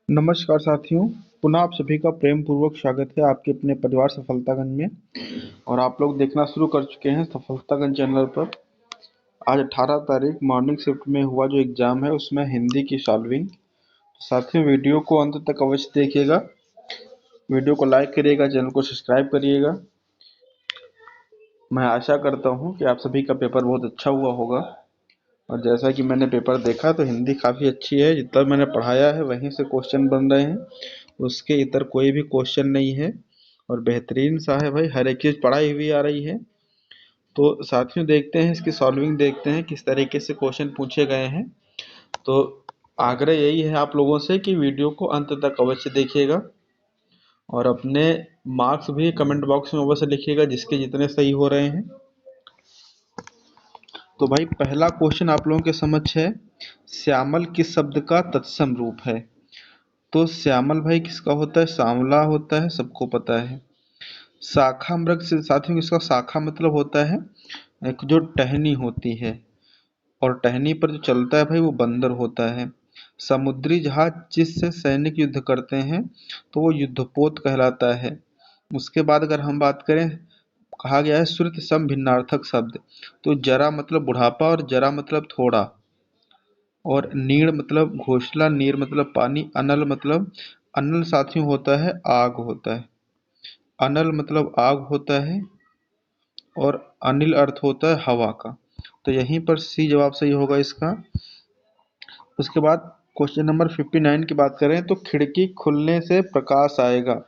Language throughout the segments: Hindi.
नमस्कार साथियों। पुनः आप सभी का प्रेम पूर्वक स्वागत है आपके अपने परिवार सफलतागंज में। और आप लोग देखना शुरू कर चुके हैं सफलतागंज चैनल पर। आज 18 तारीख मॉर्निंग शिफ्ट में हुआ जो एग्जाम है उसमें हिंदी की सॉल्विंग। साथियों, वीडियो को अंत तक अवश्य देखिएगा, वीडियो को लाइक करिएगा, चैनल को सब्सक्राइब करिएगा। मैं आशा करता हूँ कि आप सभी का पेपर बहुत अच्छा हुआ होगा। और जैसा कि मैंने पेपर देखा तो हिंदी काफ़ी अच्छी है, जितना मैंने पढ़ाया है वहीं से क्वेश्चन बन रहे हैं, उसके इतर कोई भी क्वेश्चन नहीं है। और बेहतरीन सा है भाई, हर एक चीज़ पढ़ाई हुई आ रही है। तो साथियों, देखते हैं इसकी सॉल्विंग, देखते हैं किस तरीके से क्वेश्चन पूछे गए हैं। तो आग्रह यही है आप लोगों से कि वीडियो को अंत तक अवश्य देखिएगा और अपने मार्क्स भी कमेंट बॉक्स में अवश्य लिखिएगा जिसके जितने सही हो रहे हैं। तो भाई पहला क्वेश्चन आप लोगों के समक्ष है, श्यामल किस शब्द का तत्सम रूप है? तो श्यामल भाई किसका होता है? सांवला होता है, सबको पता है। शाखा मृग से साथियों, इसका शाखा मतलब होता है एक जो टहनी होती है, और टहनी पर जो चलता है भाई वो बंदर होता है। समुद्री जहाज जिससे सैनिक युद्ध करते हैं तो वो युद्धपोत कहलाता है। उसके बाद अगर हम बात करें, कहा गया है श्रुत सम भिन्नार्थक शब्द। तो जरा मतलब बुढ़ापा और जरा मतलब थोड़ा, और नीड़ मतलब घोंसला, नीर मतलब पानी, अनल मतलब, अनल साथियों होता है आग होता है। अनल मतलब आग होता है और अनिल अर्थ होता है हवा का। तो यहीं पर सी जवाब सही होगा इसका। उसके बाद क्वेश्चन नंबर 59 की बात करें तो खिड़की खुलने से प्रकाश आएगा,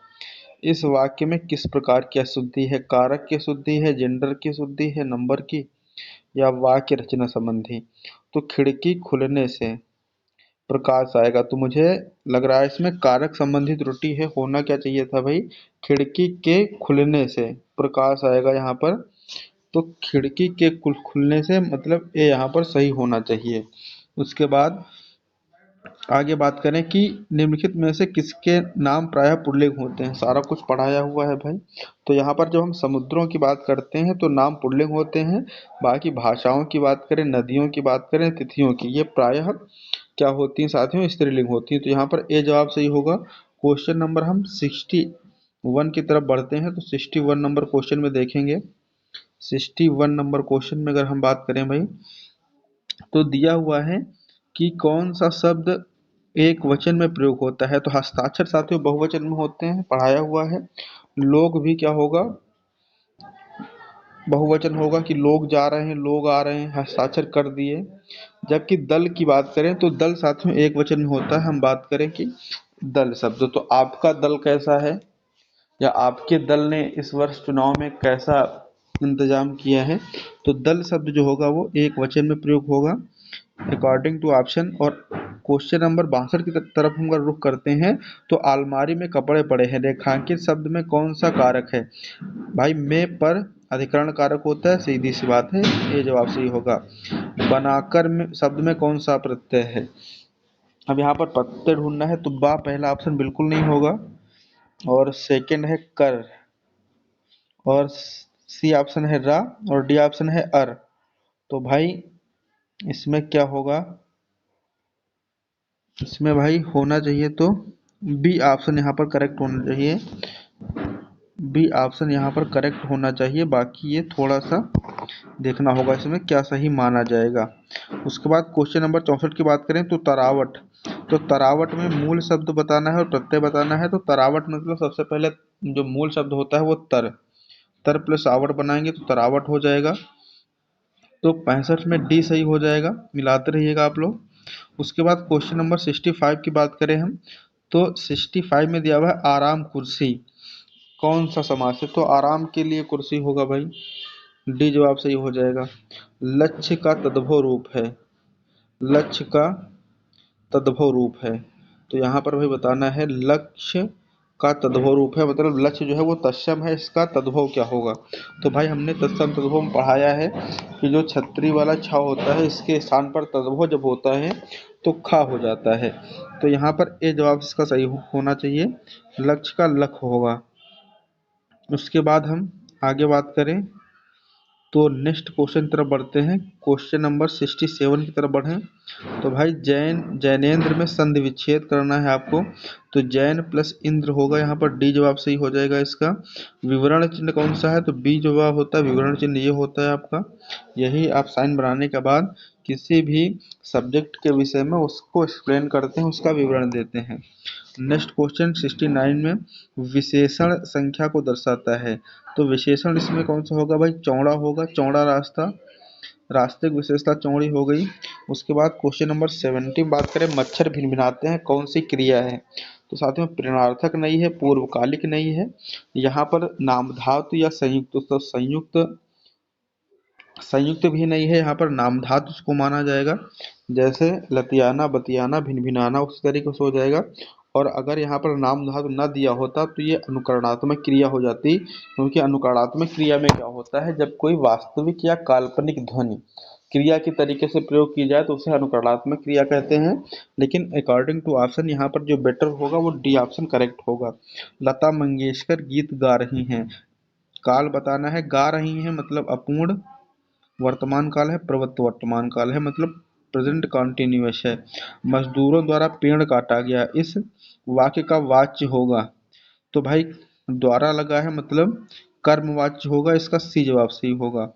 इस वाक्य में किस प्रकार की अशुद्धि है? कारक की अशुद्धि है, जेंडर की अशुद्धि है, नंबर की, या वाक्य रचना संबंधी? तो खिड़की खुलने से प्रकाश आएगा, तो मुझे लग रहा है इसमें कारक संबंधी त्रुटि है। होना क्या चाहिए था भाई, खिड़की के खुलने से प्रकाश आएगा यहाँ पर। तो खिड़की के खुलने से मतलब ये यहाँ पर सही होना चाहिए। उसके बाद आगे बात करें कि निम्नलिखित में से किसके नाम प्रायः पुल्लिंग होते हैं? सारा कुछ पढ़ाया हुआ है भाई। तो यहाँ पर जब हम समुद्रों की बात करते हैं तो नाम पुल्लिंग होते हैं। बाकी भाषाओं की बात करें, नदियों की बात करें, तिथियों की, ये प्रायः क्या होती हैं साथियों? स्त्रीलिंग होती हैं। तो यहाँ पर ए जवाब सही होगा। क्वेश्चन नंबर हम 61 की तरफ बढ़ते हैं। तो 61 नंबर क्वेश्चन में देखेंगे। 61 नंबर क्वेश्चन में अगर हम बात करें भाई, तो दिया हुआ है कि कौन सा शब्द एक वचन में प्रयोग होता है? तो हस्ताक्षर साथियों बहुवचन में होते हैं, पढ़ाया हुआ है। लोग भी क्या होगा, बहुवचन होगा कि लोग जा रहे हैं, लोग आ रहे हैं, हस्ताक्षर कर दिए। जबकि दल की बात करें तो दल साथियों एक वचन में होता है। हम बात करें कि दल शब्द, तो आपका दल कैसा है, या आपके दल ने इस वर्ष चुनाव में कैसा इंतजाम किया है? तो दल शब्द जो होगा वो एक वचन में प्रयोग होगा अकॉर्डिंग टू ऑप्शन। और क्वेश्चन नंबर 62 की तरफ हम अगर रुख करते हैं, तो अलमारी में कपड़े पड़े हैं, रेखांकित शब्द में कौन सा कारक है? भाई में पर अधिकरण कारक होता है, सीधी सी बात है, ये जवाब सही होगा। बनाकर में शब्द में कौन सा प्रत्यय है? अब यहाँ पर प्रत्यय ढूंढना है, तो बा पहला ऑप्शन बिल्कुल नहीं होगा, और सेकंड है कर, और सी ऑप्शन है रा, और डी ऑप्शन है अर। तो भाई इसमें क्या होगा, इसमें भाई होना चाहिए तो बी ऑप्शन यहाँ पर करेक्ट होना चाहिए। बी ऑप्शन यहाँ पर करेक्ट होना चाहिए। बाकी ये थोड़ा सा देखना होगा इसमें क्या सही माना जाएगा। उसके बाद क्वेश्चन नंबर 64 की बात करें तो तरावट। तो तरावट में मूल शब्द बताना है और प्रत्यय बताना है। तो तरावट मतलब सबसे पहले जो मूल शब्द होता है वो तर, तर प्लस आवट बनाएंगे तो तरावट हो जाएगा। तो 65 में डी सही हो जाएगा, मिलाते रहिएगा आप लोग। उसके बाद क्वेश्चन नंबर 65 की बात करें हम, तो 65 में दिया हुआ है आराम कुर्सी, कौन सा समास है? तो आराम के लिए कुर्सी होगा भाई, डी जवाब सही हो जाएगा। लक्ष्य का तद्भव रूप है, लक्ष्य का तद्भव रूप है। तो यहाँ पर भाई बताना है लक्ष्य का तद्भव रूप है, मतलब लक्ष्य जो है वो तत्सम है, इसका तद्भव क्या होगा? तो भाई हमने तत्सम तद्भव में पढ़ाया है कि जो छतरी वाला छा होता है इसके स्थान पर तद्भव जब होता है तो खा हो जाता है। तो यहाँ पर ए जवाब इसका सही होना चाहिए, लक्ष्य का लख होगा। उसके बाद हम आगे बात करें तो नेक्स्ट क्वेश्चन की तरफ बढ़ते हैं। क्वेश्चन नंबर 67 की तरफ बढ़ें। तो भाई जैनेंद्र में संधि विच्छेद करना है आपको। तो जैन प्लस इंद्र होगा, यहाँ पर डी जवाब सही हो जाएगा इसका। विवरण चिन्ह कौन सा है? तो बी जवाब होता है, विवरण चिन्ह ये होता है आपका। यही आप साइन बनाने के बाद किसी भी सब्जेक्ट के विषय में उसको एक्सप्लेन करते हैं, उसका विवरण देते हैं। नेक्स्ट क्वेश्चन 69 में विशेषण संख्या को दर्शाता है। तो विशेषण इसमें कौन सा होगा भाई? चौड़ा होगा, चौड़ा रास्ता, रास्ते की विशेषता चौड़ी हो गई। उसके बाद क्वेश्चन नंबर 70 बात करें, मच्छर भिनभिनाते हैं कौन सी क्रिया है? तो साथियों प्रेरणार्थक नहीं है, पूर्वकालिक नहीं है, यहाँ पर नामधातु या संयुक्त, तो संयुक्त संयुक्त भी नहीं है, यहाँ पर नामधातु उसको माना जाएगा। जैसे लतियाना, बतियाना, भिनभिनाना उस तरीके से हो जाएगा। और अगर यहाँ पर नामधातु न दिया होता तो ये अनुकरणात्मक क्रिया हो जाती, क्योंकि अनुकरणात्मक क्रिया में क्या होता है, जब कोई वास्तविक या काल्पनिक ध्वनि क्रिया के तरीके से प्रयोग की जाए तो उसे अनुकरणात्मक क्रिया कहते हैं। लेकिन अकॉर्डिंग टू ऑप्शन यहाँ पर जो बेटर होगा वो डी ऑप्शन करेक्ट होगा। लता मंगेशकर गीत गा रही हैं, काल बताना है, गा रही हैं मतलब अपूर्ण वर्तमान काल है, प्रवृत्त वर्तमान काल है मतलब प्रेजेंट कॉन्टिन्यूअस है। मजदूरों द्वारा पेड़ काटा गया, इस वाक्य का वाच्य होगा। तो भाई द्वारा लगा है मतलब कर्मवाच्य होगा, इसका सी जवाब सही होगा।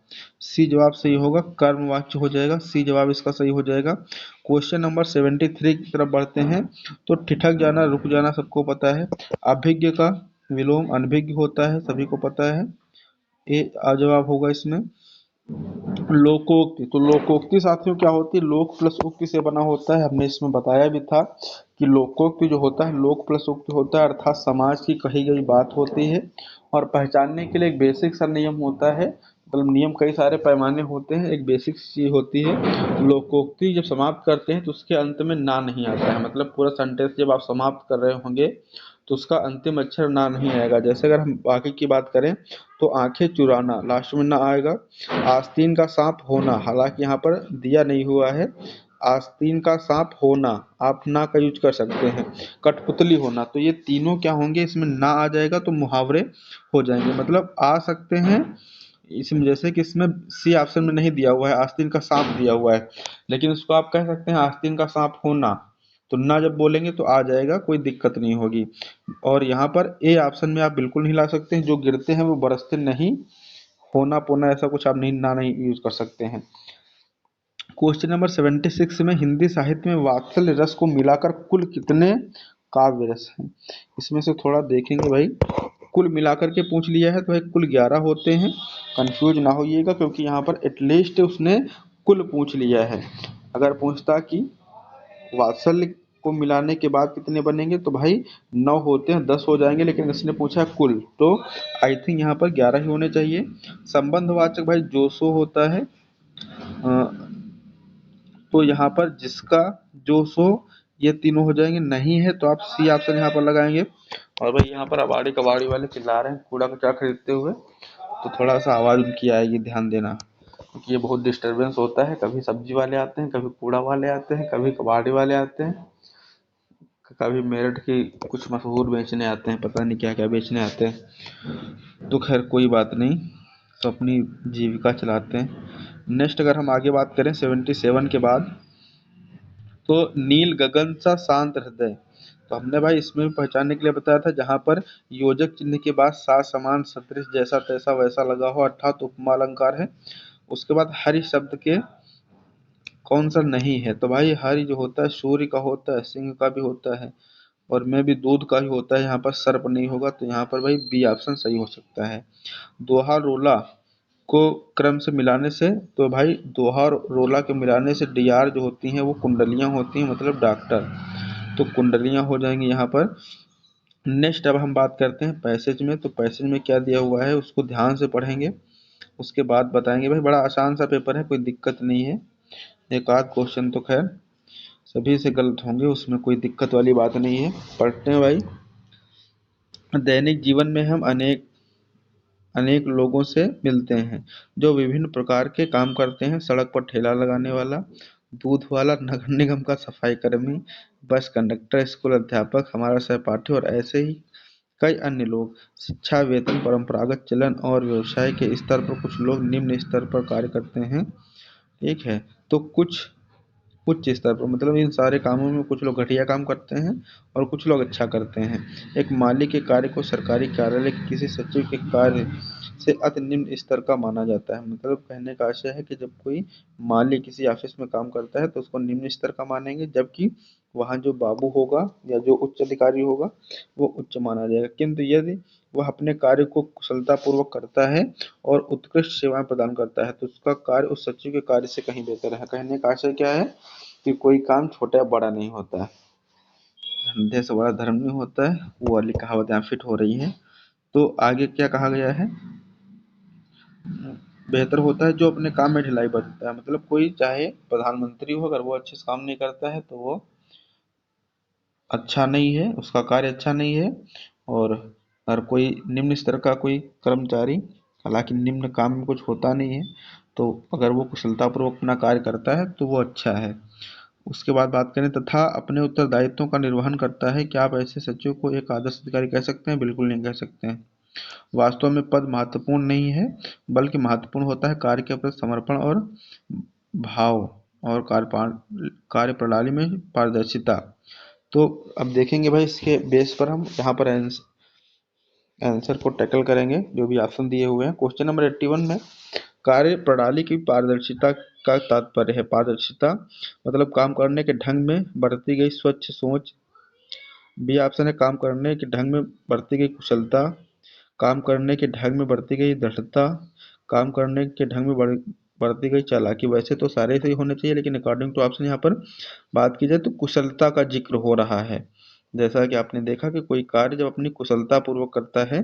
सी जवाब सही होगा, कर्मवाच्य हो जाएगा, सी जवाब इसका सही हो जाएगा। क्वेश्चन नंबर 73 की तरफ बढ़ते हैं। तो ठिठक जाना, रुक जाना सबको पता है। अभिज्ञ का विलोम अनभिज्ञ होता है, सभी को पता है। ए जवाब होगा इसमें। लोकोक्ति, तो लोकोक्ति साथियों क्या होती है? लोक प्लस उक्ति से बना होता है, हमने इसमें बताया भी था कि लोकोक्ति जो होता है लोक प्लस उक्ति होता है, अर्थात समाज की कही गई बात होती है और पहचानने के लिए एक बेसिक सा नियम होता है, मतलब नियम कई सारे पैमाने होते हैं, एक बेसिक चीज होती है। लोकोक्ति जब समाप्त करते हैं तो उसके अंत में ना नहीं आता है, मतलब पूरा सेंटेंस जब आप समाप्त कर रहे होंगे तो उसका अंतिम अक्षर ना नहीं आएगा। जैसे अगर हम बाकी की बात करें तो आंखें चुराना लास्ट में ना आएगा। आस्तीन का सांप होना, हालांकि यहाँ पर दिया नहीं हुआ है, आस्तीन का सांप होना आप ना का यूज कर सकते हैं। कठपुतली होना, तो ये तीनों क्या होंगे, इसमें ना आ जाएगा तो मुहावरे हो जाएंगे, मतलब आ सकते हैं इसमें। जैसे कि इसमें सी ऑप्शन में नहीं दिया हुआ है, आस्तीन का सांप दिया हुआ है, लेकिन उसको आप कह सकते हैं आस्तीन का सांप होना, तो ना जब बोलेंगे तो आ जाएगा, कोई दिक्कत नहीं होगी। और यहाँ पर ए ऑप्शन में आप बिल्कुल नहीं ला सकते हैं, जो गिरते हैं वो बरसते नहीं, होना पोना ऐसा कुछ आप नहीं यूज कर सकते हैं। क्वेश्चन नंबर 76 में हिंदी साहित्य में वात्सल्य रस को मिलाकर कुल कितने काव्य रस हैं? इसमें से थोड़ा देखेंगे भाई, कुल मिलाकर के पूछ लिया है तो भाई कुल 11 होते हैं, कंफ्यूज ना होइएगा क्योंकि यहाँ पर एटलीस्ट उसने कुल पूछ लिया है। अगर पूछता कि वात्सल्य को मिलाने के बाद कितने बनेंगे तो भाई 9 होते हैं, 10 हो जाएंगे, लेकिन इसने पूछा कुल, तो आई थिंक यहाँ पर 11 ही होने चाहिए। संबंधवाचक भाई जो सो होता है, तो यहाँ पर जिसका, जो सो, ये तीनों हो जाएंगे, नहीं है तो आप सी ऑप्शन यहाँ पर लगाएंगे। और भाई यहाँ पर अबाड़ी कबाड़ी वाले चिल्ला रहे हैं कूड़ा कचरा खरीदते हुए, तो थोड़ा सा आवाज़ उनकी आएगी, ध्यान देना, क्योंकि ये बहुत डिस्टरबेंस होता है, कभी सब्जी वाले आते हैं, कभी कूड़ा वाले आते हैं, कभी कबाड़ी वाले आते हैं, कभी मेरठ की कुछ मशहूर बेचने आते हैं, पता नहीं क्या क्या बेचने आते हैं। तो खैर कोई बात नहीं, सब अपनी जीविका चलाते हैं। नेक्स्ट अगर हम आगे बात करें 77 के बाद, तो नील गगन सा शांत हृदय, तो हमने भाई इसमें भी पहचानने के लिए बताया था, जहाँ पर योजक चिन्ह के बाद सा समान सदृश जैसा तैसा वैसा लगा हो अर्थात उपमा अलंकार है। उसके बाद हरि शब्द के कौन सा नहीं है? तो भाई हरि जो होता है सूर्य का होता है, सिंह का भी होता है, और में भी दूध का ही होता है, यहाँ पर सर्प नहीं होगा, तो यहाँ पर भाई बी ऑप्शन सही हो सकता है। दोहा रोला को क्रम से मिलाने से, तो भाई दोहा और रोला के मिलाने से डी आर जो होती हैं वो कुंडलियाँ होती हैं, मतलब डॉक्टर, तो कुंडलियाँ हो जाएंगी यहाँ पर। नेक्स्ट अब हम बात करते हैं पैसेज में, तो पैसेज में क्या दिया हुआ है उसको ध्यान से पढ़ेंगे, उसके बाद बताएंगे। भाई बड़ा आसान सा पेपर है, कोई दिक्कत नहीं है, एक आध क्वेश्चन तो खैर सभी से गलत होंगे, उसमें कोई दिक्कत वाली बात नहीं है। पढ़ते हैं भाई। दैनिक जीवन में हम अनेक अनेक लोगों से मिलते हैं जो विभिन्न प्रकार के काम करते हैं, सड़क पर ठेला लगाने वाला, दूध वाला, नगर निगम का सफाई कर्मी, बस कंडक्टर, स्कूल अध्यापक, हमारा सहपाठी और ऐसे ही कई अन्य लोग। शिक्षा, वेतन, परंपरागत चलन और व्यवसाय के स्तर पर कुछ लोग निम्न स्तर पर कार्य करते हैं। ठीक है। तो कुछ उच्च स्तर पर मतलब इन सारे कामों में कुछ लोग घटिया काम करते हैं और कुछ लोग अच्छा करते हैं। एक माली के कार्य को सरकारी कार्यालय के किसी सचिव के कार्य से अति निम्न स्तर का माना जाता है। मतलब कहने का आशय है कि जब कोई माली किसी ऑफिस में काम करता है तो उसको निम्न स्तर का मानेंगे, जबकि वहाँ जो बाबू होगा या जो उच्च अधिकारी होगा वो उच्च माना जाएगा। किंतु यदि वह अपने कार्य को कुशलतापूर्वक करता है और उत्कृष्ट सेवाएं प्रदान करता है तो उसका कार्य उस सचिव के कार्य से कहीं बेहतर है। कहने का आशय क्या है कि कोई काम छोटा या बड़ा नहीं होता है, धंधे से बड़ा धर्म नहीं होता है। वो वाली कहावत यहाँ फिट हो रही है। तो आगे क्या कहा गया है, बेहतर होता है जो अपने काम में ढिलाई बरतता है। मतलब कोई चाहे प्रधानमंत्री हो, अगर वो अच्छे से काम नहीं करता है तो वो अच्छा नहीं है, उसका कार्य अच्छा नहीं है। और अगर कोई निम्न स्तर का कोई कर्मचारी, हालांकि निम्न काम में कुछ होता नहीं है, तो अगर वो कुशलतापूर्वक अपना कार्य करता है तो वो अच्छा है। उसके बाद बात करें तथा अपने उत्तरदायित्वों का निर्वहन करता है। क्या आप ऐसे सचिव को एक आदर्श अधिकारी कह सकते हैं? बिल्कुल नहीं कह सकते हैं। वास्तव में पद महत्वपूर्ण नहीं है, बल्कि महत्वपूर्ण होता है कार्य के प्रति समर्पण और भाव और कार्यप्रणाली में पारदर्शिता। तो अब देखेंगे भाई, इसके बेस पर हम यहाँ पर आंसर को टैकल करेंगे जो भी ऑप्शन दिए हुए हैं। क्वेश्चन नंबर 81 में कार्य प्रणाली की पारदर्शिता का तात्पर्य है। पारदर्शिता मतलब काम करने के ढंग में बरती गई स्वच्छ सोच। बी ऑप्शन है काम करने के ढंग में बरती गई कुशलता, काम करने के ढंग में बरती गई दृढ़ता, काम करने के ढंग में बरती गई चालाकी। वैसे तो सारे सही होने चाहिए, लेकिन अकॉर्डिंग टू ऑप्शन यहाँ पर बात की जाए तो कुशलता का जिक्र हो रहा है। जैसा कि आपने देखा कि कोई कार्य जब अपनी कुशलता पूर्वक करता है,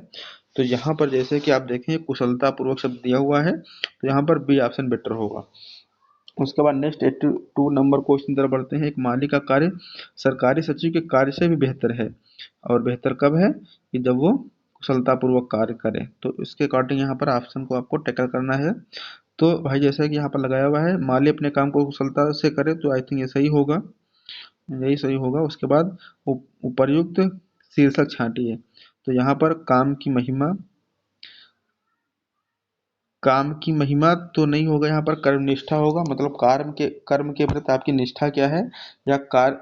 तो यहाँ पर जैसे कि आप देखें कुशलता पूर्वक शब्द दिया हुआ है, तो यहाँ पर बी ऑप्शन बेटर होगा। उसके बाद नेक्स्ट 82 नंबर क्वेश्चन तरफ बढ़ते हैं। एक माली का कार्य सरकारी सचिव के कार्य से भी बेहतर है, और बेहतर कब है कि जब वो कुशलतापूर्वक कार्य करे। तो इसके अकॉर्डिंग यहाँ पर ऑप्शन को आपको टैकल करना है। तो भाई जैसा कि यहाँ पर लगाया हुआ है माली अपने काम को कुशलता से करे, तो आई थिंक ये सही होगा, यही सही होगा। उसके बाद उपर्युक्त शीर्षक छांटिए। तो यहाँ पर काम की महिमा तो नहीं होगा, यहाँ पर कर्मनिष्ठा होगा। मतलब कर्म के प्रति आपकी निष्ठा क्या है, या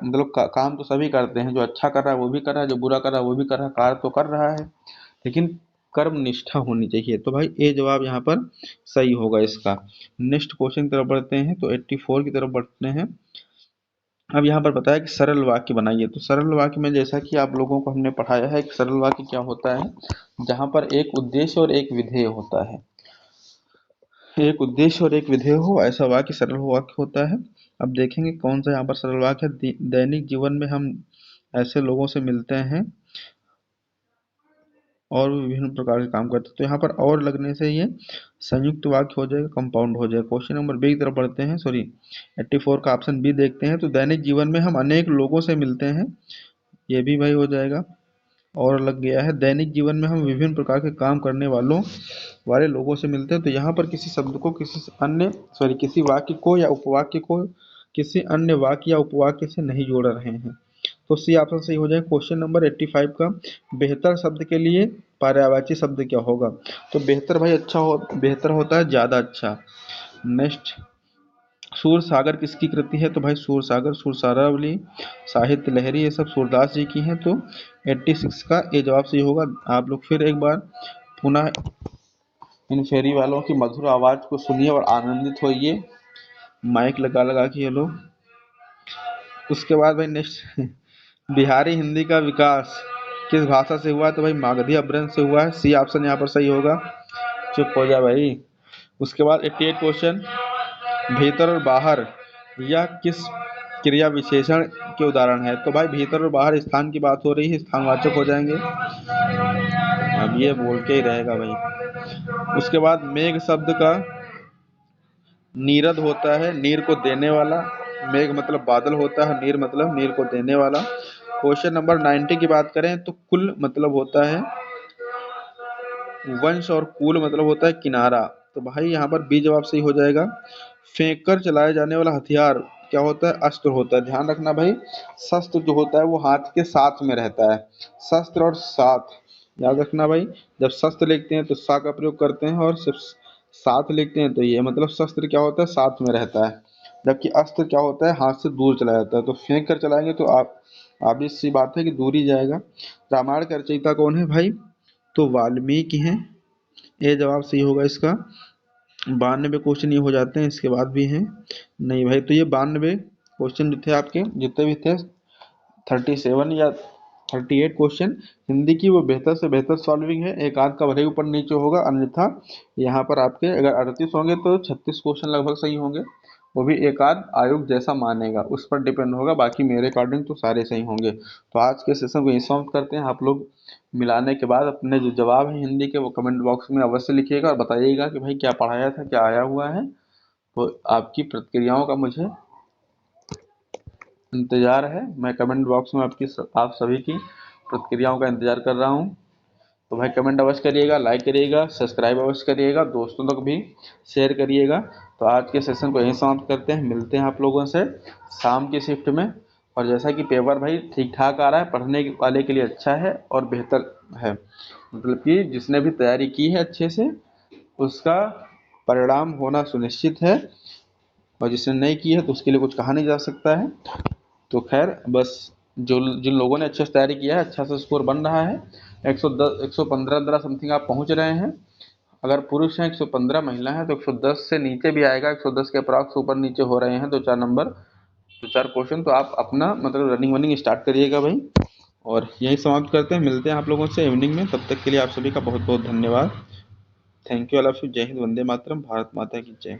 मतलब काम तो सभी करते हैं, जो अच्छा कर रहा है वो भी कर रहा है, जो बुरा कर रहा है वो भी कर रहा है, कार्य तो कर रहा है, लेकिन कर्म निष्ठा होनी चाहिए। तो भाई ए जवाब यहाँ पर सही होगा इसका। नेक्स्ट क्वेश्चन की तरफ बढ़ते हैं, तो 84 की तरफ बढ़ते हैं। अब यहाँ पर बताया कि सरल वाक्य बनाइए। तो सरल वाक्य में जैसा कि आप लोगों को हमने पढ़ाया है कि सरल वाक्य क्या होता है, जहाँ पर एक उद्देश्य और एक विधेय होता है। एक उद्देश्य और एक विधेय हो, ऐसा वाक्य सरल वाक्य होता है। अब देखेंगे कौन सा यहाँ पर सरल वाक्य है। दैनिक जीवन में हम ऐसे लोगों से मिलते हैं और भी विभिन्न प्रकार के काम करते हैं। तो यहाँ पर और लगने से ये संयुक्त वाक्य हो जाएगा, कंपाउंड हो जाएगा। क्वेश्चन नंबर बी की तरफ बढ़ते हैं, सॉरी 84 का ऑप्शन बी देखते हैं। तो दैनिक जीवन में हम अनेक लोगों से मिलते हैं, ये भी भाई हो जाएगा। और लग गया है दैनिक जीवन में हम विभिन्न प्रकार के काम करने वाले लोगों से मिलते हैं। तो यहाँ पर किसी शब्द को किसी वाक्य को या उपवाक्य को किसी अन्य वाक्य या उपवाक्य से नहीं जोड़ रहे हैं। तो सी ऑप्शन सही हो जाएगा। क्वेश्चन नंबर 85 का बेहतर शब्द के लिए पर्यायवाची शब्द क्या होगा। तो बेहतर भाई बेहतर होता है ज्यादा अच्छा। नेक्स्ट, सूर सागर किसकी कृति है। तो भाई सूर सागर, सुर सारावली, साहित्य लहरी, ये सब सूरदास जी की हैं। तो 86 का ये जवाब सही होगा। आप लोग फिर एक बार पुनः इन फेरी वालों की मधुर आवाज को सुनिए और आनंदित होइए, माइक लगा लगा के ये लोग। उसके बाद भाई नेक्स्ट बिहारी हिंदी का विकास किस भाषा से हुआ। तो भाई मागधी अपभ्रंश से हुआ है। सी ऑप्शन यहाँ पर सही होगा। चुप हो जा भाई। उसके बाद 88 क्वेश्चन, भीतर और बाहर यह किस क्रिया विशेषण के उदाहरण है। तो भाई भीतर और बाहर स्थान की बात हो रही है, स्थानवाचक हो जाएंगे। अब ये बोल के ही रहेगा भाई। उसके बाद मेघ शब्द का नीरद होता है, नीर को देने वाला। मेघ मतलब बादल होता है, नीर मतलब नीर को देने वाला। क्वेश्चन नंबर 90 की बात करें तो कुल मतलब होता है वंश, और कूल मतलब होता है किनारा। तो भाई यहाँ पर बी जवाब सही हो जाएगा। फेंक कर चलाया जाने वाला हथियार क्या होता है, अस्त्र होता है। ध्यान रखना भाई, शस्त्र जो होता है वो हाथ के साथ में रहता है। शस्त्र और साथ याद रखना भाई, जब शस्त्र लिखते हैं तो सा का प्रयोग करते हैं, और सिर्फ साथ लिखते हैं तो ये मतलब शस्त्र क्या होता है, साथ में रहता है, जबकि अस्त्र क्या होता है, हाथ से दूर चला जाता है। तो फेंक कर चलाएंगे तो आप obvious सी बात है कि दूर ही जाएगा। रामायण का रचयिता कौन है भाई, तो वाल्मीकि हैं। ये जवाब सही होगा इसका। 92 क्वेश्चन ये हो जाते हैं, इसके बाद भी हैं नहीं भाई। तो ये 92 क्वेश्चन जो थे आपके जितने भी थे, 37 या 38 क्वेश्चन हिंदी की, वो बेहतर से बेहतर सॉल्विंग है। एक आध का भले ही ऊपर नीचे होगा, अन्यथा यहाँ पर आपके अगर 38 होंगे तो 36 क्वेश्चन लगभग सही होंगे। वो भी एक आध आयोग जैसा मानेगा, उस पर डिपेंड होगा, बाकी मेरे अकॉर्डिंग तो सारे सही होंगे। तो आज के सेशन को यहीं समाप्त करते हैं। आप लोग मिलाने के बाद अपने जो जवाब है हिंदी के वो कमेंट बॉक्स में अवश्य लिखिएगा और बताइएगा कि भाई क्या पढ़ाया था, क्या आया हुआ है। तो आपकी प्रतिक्रियाओं का मुझे इंतजार है। मैं कमेंट बॉक्स में आप सभी की प्रतिक्रियाओं का इंतजार कर रहा हूँ। तो भाई कमेंट अवश्य करिएगा, लाइक करिएगा, सब्सक्राइब अवश्य करिएगा, दोस्तों तक भी शेयर करिएगा। तो आज के सेशन को यहीं समाप्त करते हैं, मिलते हैं आप लोगों से शाम की शिफ्ट में। और जैसा कि पेपर भाई ठीक ठाक आ रहा है, पढ़ने वाले के लिए अच्छा है और बेहतर है, मतलब कि जिसने भी तैयारी की है अच्छे से उसका परिणाम होना सुनिश्चित है, और जिसने नहीं की है तो उसके लिए कुछ कहा नहीं जा सकता है। तो खैर बस, जो जिन लोगों ने अच्छे से तैयारी किया है, अच्छा सा स्कोर बन रहा है। 110 115 समथिंग आप पहुंच रहे हैं। अगर पुरुष हैं 115, महिला है तो 110 से नीचे भी आएगा, 110 के अप्रॉक्स ऊपर नीचे हो रहे हैं दो चार नंबर, दो चार क्वेश्चन। तो आप अपना मतलब रनिंग वनिंग स्टार्ट करिएगा भाई। और यही समाप्त करते हैं, मिलते हैं आप लोगों से इवनिंग में। तब तक के लिए आप सभी का बहुत बहुत धन्यवाद। Thank you, all of you. जय हिंद, वंदे मातरम, भारत माता की जय।